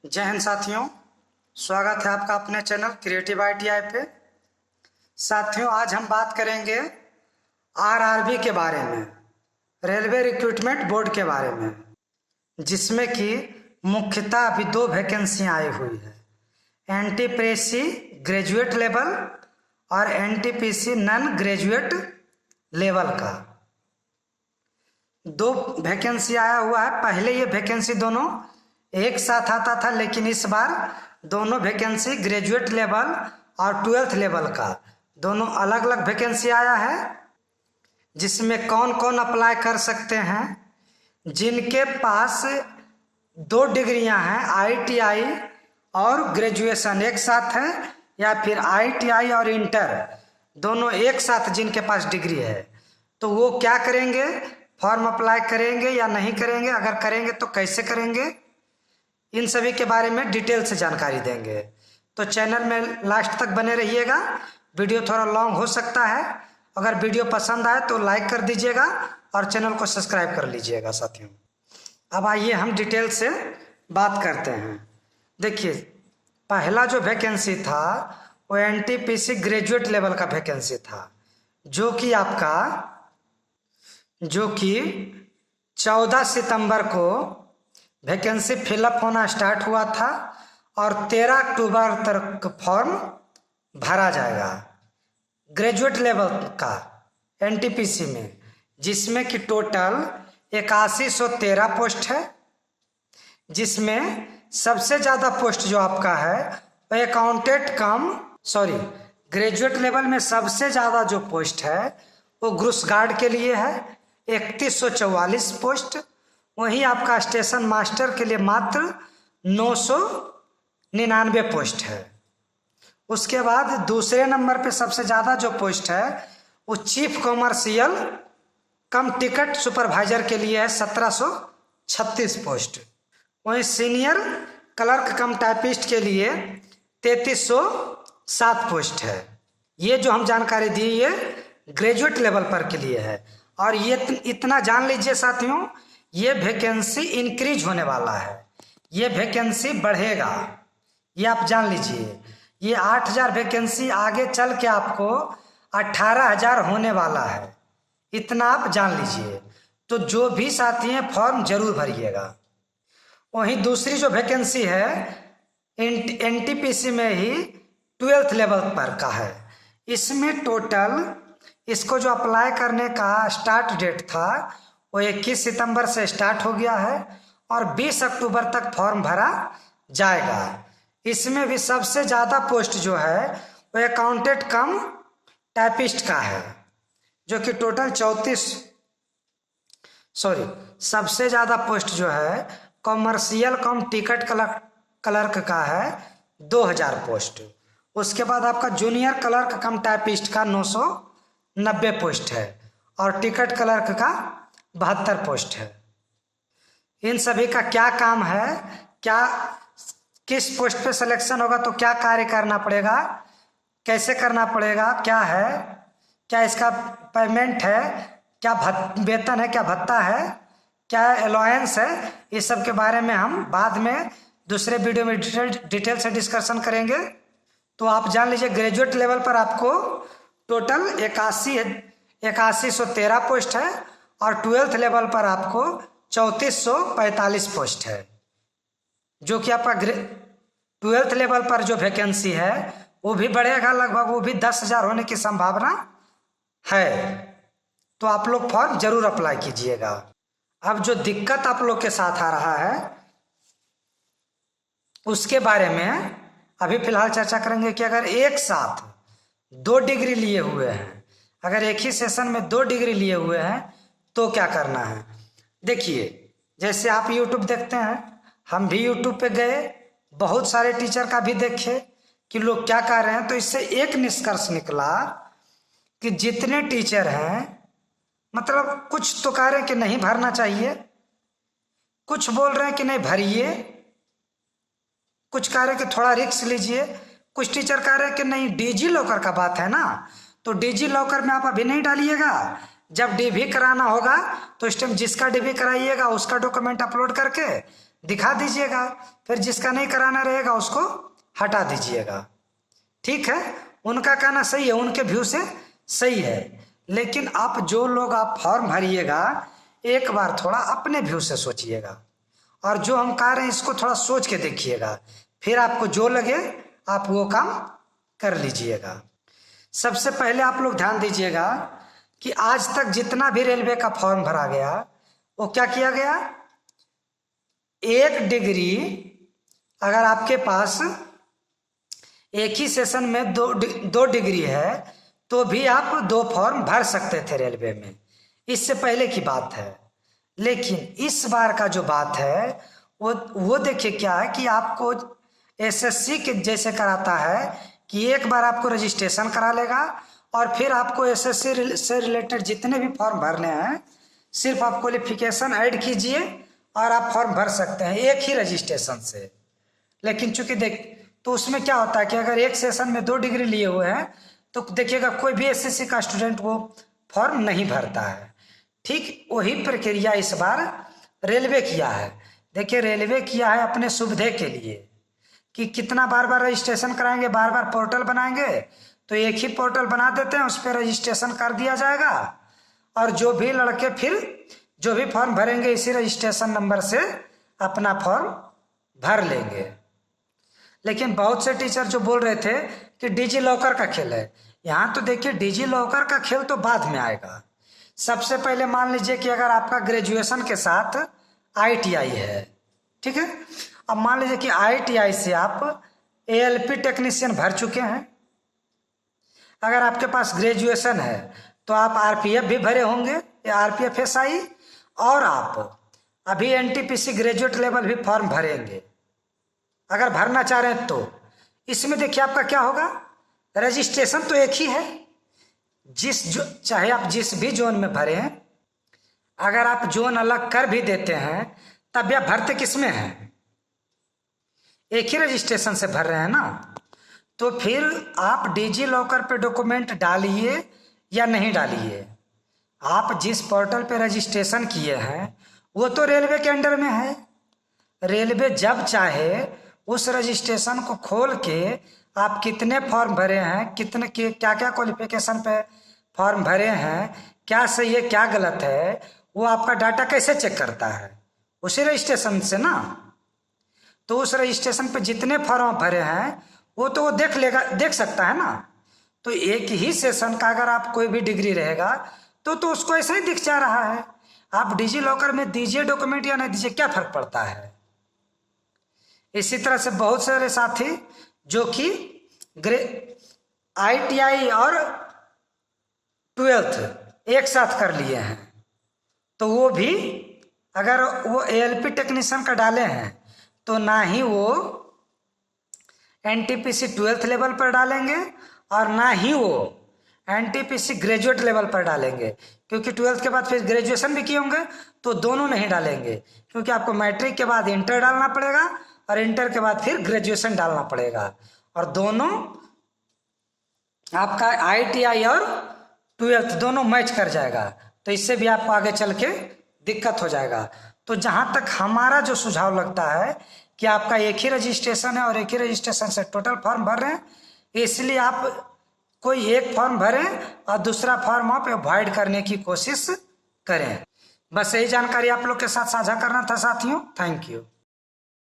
जय हिंद साथियों, स्वागत है आपका अपने चैनल क्रिएटिव ITI पे। साथियों, आज हम बात करेंगे RRB के बारे में, रेलवे रिक्रूटमेंट बोर्ड के बारे में, जिसमें कि मुख्यतः अभी 2 वैकेंसियाँ आई हुई है। NTPC ग्रेजुएट लेवल और NTPC नॉन ग्रेजुएट लेवल का 2 वैकेंसी आया हुआ है। पहले ये वैकेंसी दोनों एक साथ आता था, लेकिन इस बार दोनों वैकेंसी ग्रेजुएट लेवल और 12th लेवल का दोनों अलग अलग वैकेंसी आया है। जिसमें कौन कौन अप्लाई कर सकते हैं? जिनके पास 2 डिग्रियां हैं, ITI और ग्रेजुएशन एक साथ है, या फिर ITI और इंटर दोनों एक साथ जिनके पास डिग्री है, तो वो क्या करेंगे? फॉर्म अप्लाई करेंगे या नहीं करेंगे? अगर करेंगे तो कैसे करेंगे? इन सभी के बारे में डिटेल से जानकारी देंगे। तो चैनल में लास्ट तक बने रहिएगा। वीडियो थोड़ा लॉन्ग हो सकता है। अगर वीडियो पसंद आए तो लाइक कर दीजिएगा और चैनल को सब्सक्राइब कर लीजिएगा। साथियों, अब आइए हम डिटेल से बात करते हैं। देखिए, पहला जो वैकेंसी था वो NTPC ग्रेजुएट लेवल का वैकेंसी था, जो कि 14 सितंबर को वैकेंसी फिलअप होना स्टार्ट हुआ था और 13 अक्टूबर तक फॉर्म भरा जाएगा ग्रेजुएट लेवल का NTPC में, जिसमें कि टोटल 8113 पोस्ट है। जिसमें सबसे ज़्यादा पोस्ट जो आपका है वो ग्रेजुएट लेवल में सबसे ज़्यादा जो पोस्ट है वो ग्रुस गार्ड के लिए है, 3144 पोस्ट। वहीं आपका स्टेशन मास्टर के लिए मात्र 999 पोस्ट है। उसके बाद दूसरे नंबर पे सबसे ज़्यादा जो पोस्ट है वो चीफ कॉमर्शियल कम टिकट सुपरवाइजर के लिए है, 1736 पोस्ट। वहीं सीनियर क्लर्क कम टाइपिस्ट के लिए 3307 पोस्ट है। ये जो हम जानकारी दी ये ग्रेजुएट लेवल पर के लिए है। और ये इतना जान लीजिए साथियों, ये वैकेंसी इंक्रीज होने वाला है, ये वैकेंसी बढ़ेगा, ये आप जान लीजिए। ये 8000 वैकेंसी आगे चल के आपको 18000 होने वाला है, इतना आप जान लीजिए। तो जो भी साथी हैं फॉर्म जरूर भरिएगा। वहीं दूसरी जो वैकेंसी है NTPC में ही 12th लेवल पर का है। इसमें टोटल इसको जो अप्लाई करने का स्टार्ट डेट था वो 21 सितंबर से स्टार्ट हो गया है और 20 अक्टूबर तक फॉर्म भरा जाएगा। इसमें भी सबसे ज़्यादा पोस्ट जो है वो अकाउंटेंट कम टाइपिस्ट का है, जो कि टोटल सबसे ज़्यादा पोस्ट जो है कॉमर्शियल कम टिकट क्लर्क का है, 2000 पोस्ट। उसके बाद आपका जूनियर क्लर्क कम टाइपिस्ट का 990 पोस्ट है और टिकट क्लर्क का 72 पोस्ट है। इन सभी का क्या काम है, किस पोस्ट पे सिलेक्शन होगा, तो क्या कार्य करना पड़ेगा, कैसे करना पड़ेगा, क्या इसका पेमेंट है, क्या वेतन है, क्या भत्ता है, क्या अलाउंस है, इस सब के बारे में हम बाद में दूसरे वीडियो में डिटेल से डिस्कशन करेंगे। तो आप जान लीजिए, ग्रेजुएट लेवल पर आपको टोटल 8113 पोस्ट है और 12th लेवल पर आपको 3445 पोस्ट है। जो कि आपका 12th लेवल पर जो वैकेंसी है वो भी बढ़ेगा, लगभग वो भी 10,000 होने की संभावना है। तो आप लोग फॉर्म जरूर अप्लाई कीजिएगा। अब जो दिक्कत आप लोग के साथ आ रहा है उसके बारे में अभी फिलहाल चर्चा करेंगे कि अगर एक साथ 2 डिग्री लिए हुए हैं, अगर एक ही सेशन में 2 डिग्री लिए हुए हैं तो क्या करना है। देखिए, जैसे आप YouTube देखते हैं, हम भी YouTube पे गए, बहुत सारे टीचर का भी देखे कि लोग क्या कर रहे हैं। तो इससे एक निष्कर्ष निकला कि जितने टीचर हैं, मतलब कुछ तो कह रहे हैं कि नहीं भरना चाहिए, कुछ बोल रहे हैं कि नहीं भरिए, कुछ कह रहे हैं कि थोड़ा रिस्क लीजिए, कुछ टीचर कह रहे हैं कि नहीं, डिजी लॉकर का बात है ना, तो डिजी लॉकर में आप अभी नहीं डालिएगा। जब DV कराना होगा तो इस टाइम जिसका DV कराइएगा उसका डॉक्यूमेंट अपलोड करके दिखा दीजिएगा, फिर जिसका नहीं कराना रहेगा उसको हटा दीजिएगा। ठीक है, उनका कहना सही है, उनके व्यू से सही है, लेकिन आप जो लोग आप फॉर्म भरिएगा एक बार थोड़ा अपने व्यू से सोचिएगा, और जो हम कह रहे हैं इसको थोड़ा सोच के देखिएगा, फिर आपको जो लगे आप वो काम कर लीजिएगा। सबसे पहले आप लोग ध्यान दीजिएगा कि आज तक जितना भी रेलवे का फॉर्म भरा गया वो क्या किया गया, 1 डिग्री अगर आपके पास एक ही सेशन में 2 डिग्री है तो भी आप 2 फॉर्म भर सकते थे रेलवे में, इससे पहले की बात है। लेकिन इस बार का जो बात है वो देखिए क्या है कि आपको एसएससी के जैसे कराता है कि एक बार आपको रजिस्ट्रेशन करा लेगा और फिर आपको एसएससी से रिलेटेड जितने भी फॉर्म भरने हैं सिर्फ आप क्वालिफिकेशन ऐड कीजिए और आप फॉर्म भर सकते हैं एक ही रजिस्ट्रेशन से। लेकिन चूंकि तो उसमें क्या होता है कि अगर एक सेशन में 2 डिग्री लिए हुए हैं तो देखिएगा कोई भी एसएससी का स्टूडेंट वो फॉर्म नहीं भरता है। ठीक वही प्रक्रिया इस बार रेलवे किया है। देखिए रेलवे किया है अपने सुविधा के लिए कि कितना बार बार रजिस्ट्रेशन कराएंगे, बार बार पोर्टल बनाएंगे, तो एक ही पोर्टल बना देते हैं, उस पर रजिस्ट्रेशन कर दिया जाएगा और जो भी लड़के फिर जो भी फॉर्म भरेंगे इसी रजिस्ट्रेशन नंबर से अपना फॉर्म भर लेंगे। लेकिन बहुत से टीचर जो बोल रहे थे कि डिजी लॉकर का खेल है, यहाँ तो देखिए डिजी लॉकर का खेल तो बाद में आएगा। सबसे पहले मान लीजिए कि अगर आपका ग्रेजुएशन के साथ ITI है, ठीक है, अब मान लीजिए कि ITI से आप ALP टेक्नीशियन भर चुके हैं, अगर आपके पास ग्रेजुएशन है तो आप RPF भी भरे होंगे या RPF SI, और आप अभी NTPC ग्रेजुएट लेवल भी फॉर्म भरेंगे अगर भरना चाह रहे हैं तो। इसमें देखिए आपका क्या होगा, रजिस्ट्रेशन तो एक ही है, चाहे आप जिस भी जोन में भरे हैं, अगर आप जोन अलग कर भी देते हैं तब भी आप भरते किस में हैं, एक ही रजिस्ट्रेशन से भर रहे हैं ना। तो फिर आप डिजी लॉकर पे डॉक्यूमेंट डालिए या नहीं डालिए, आप जिस पोर्टल पे रजिस्ट्रेशन किए हैं वो तो रेलवे के अंडर में है। रेलवे जब चाहे उस रजिस्ट्रेशन को खोल के आप कितने फॉर्म भरे हैं, कितने क्या क्या क्वालिफिकेशन पे फॉर्म भरे हैं, क्या सही है क्या गलत है, वो आपका डाटा कैसे चेक करता है, उसी रजिस्ट्रेशन से ना। तो उस रजिस्ट्रेशन पे जितने फॉर्म भरे हैं वो तो वो देख सकता है ना। तो एक ही सेशन का अगर आप कोई भी डिग्री रहेगा तो उसको ऐसा ही दिख जा रहा है। आप डिजी लॉकर में दीजिए डॉक्यूमेंट या नहीं दीजिए, क्या फर्क पड़ता है। इसी तरह से बहुत सारे साथी जो कि ITI और 12th एक साथ कर लिए हैं, तो वो भी अगर वो ALP टेक्नीशियन का डाले हैं तो ना ही वो NTPC 12th लेवल पर डालेंगे और ना ही वो NTPC ग्रेजुएट लेवल पर डालेंगे, क्योंकि 12th के बाद फिर ग्रेजुएशन भी किए होंगे तो दोनों नहीं डालेंगे, क्योंकि आपको मैट्रिक के बाद इंटर डालना पड़ेगा और इंटर के बाद फिर ग्रेजुएशन डालना पड़ेगा, और दोनों आपका ITI और 12th दोनों मैच कर जाएगा, तो इससे भी आपको आगे चल के दिक्कत हो जाएगा। तो जहाँ तक हमारा जो सुझाव लगता है कि आपका एक ही रजिस्ट्रेशन है और एक ही रजिस्ट्रेशन से टोटल फॉर्म भर रहे हैं, इसलिए आप कोई एक फॉर्म भरें और दूसरा फॉर्म आप अवॉइड करने की कोशिश करें। बस यही जानकारी आप लोग के साथ साझा करना था साथियों। Thank you.